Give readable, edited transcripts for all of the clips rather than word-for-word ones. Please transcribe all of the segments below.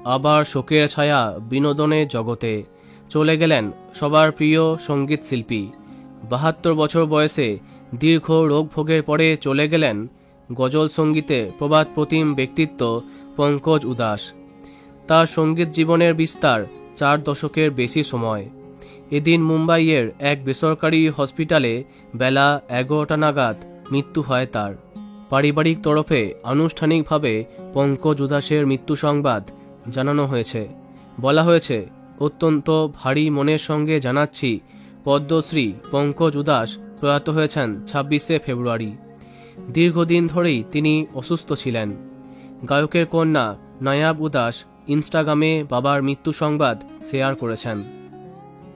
আবার শোকের ছায়া বিনোদনের জগতে। চলে গেলেন সবার প্রিয় সঙ্গীত শিল্পী। ৭২ বছর বয়সে দীর্ঘ রোগভোগের পরে চলে গেলেন গজল সঙ্গীতে প্রবাদ প্রতিম ব্যক্তিত্ব পঙ্কজ উদাস। তার সঙ্গীত জীবনের বিস্তার ৪ দশকের বেশি সময়। এদিন মুম্বাইয়ের এক বেসরকারি হসপিটালে বেলা ১১টা নাগাদ মৃত্যু হয় তার। পারিবারিক তরফে আনুষ্ঠানিকভাবে পঙ্কজ উদাসের মৃত্যু সংবাদ জানানো হয়েছে। বলা হয়েছে, অত্যন্ত ভারী মনের সঙ্গে জানাচ্ছি, পদ্মশ্রী পঙ্কজ উদাস প্রয়াত হয়েছেন ২৬শে ফেব্রুয়ারি। দীর্ঘদিন ধরেই তিনি অসুস্থ ছিলেন। গায়কের কন্যা নায়াব উদাস ইনস্টাগ্রামে বাবার মৃত্যু সংবাদ শেয়ার করেছেন।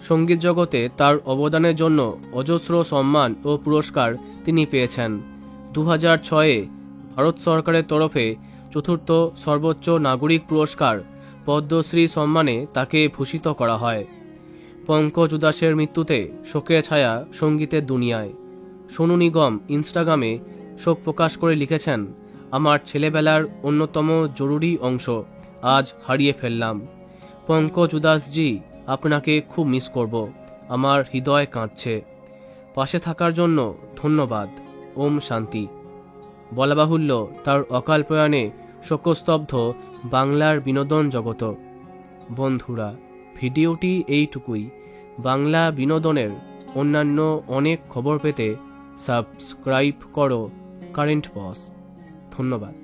সঙ্গীত জগতে তার অবদানের জন্য অজস্র সম্মান ও পুরস্কার তিনি পেয়েছেন। ২০০৬-এ ভারত সরকারের তরফে চতুর্থ সর্বোচ্চ নাগরিক পুরস্কার পদ্মশ্রী সম্মানে তাকে ভূষিত করা হয়। পঙ্কজ উদাসের মৃত্যুতে শোকের ছায়া সঙ্গীতের দুনিয়ায়। সোনু নিগম ইনস্টাগ্রামে শোক প্রকাশ করে লিখেছেন, আমার ছেলেবেলার অন্যতম জরুরি অংশ আজ হারিয়ে ফেললাম। পঙ্কজ উদাসজি, আপনাকে খুব মিস করব। আমার হৃদয় কাঁদছে। পাশে থাকার জন্য ধন্যবাদ। ওম শান্তি। বলা বাহুল্য, তার অকাল প্রয়াণে শোকস্তব্ধ বাংলার বিনোদন জগত। বন্ধুরা, ভিডিওটি এইটুকুই। বাংলা বিনোদনের অন্যান্য অনেক খবর পেতে সাবস্ক্রাইব করো কারেন্ট বস। ধন্যবাদ।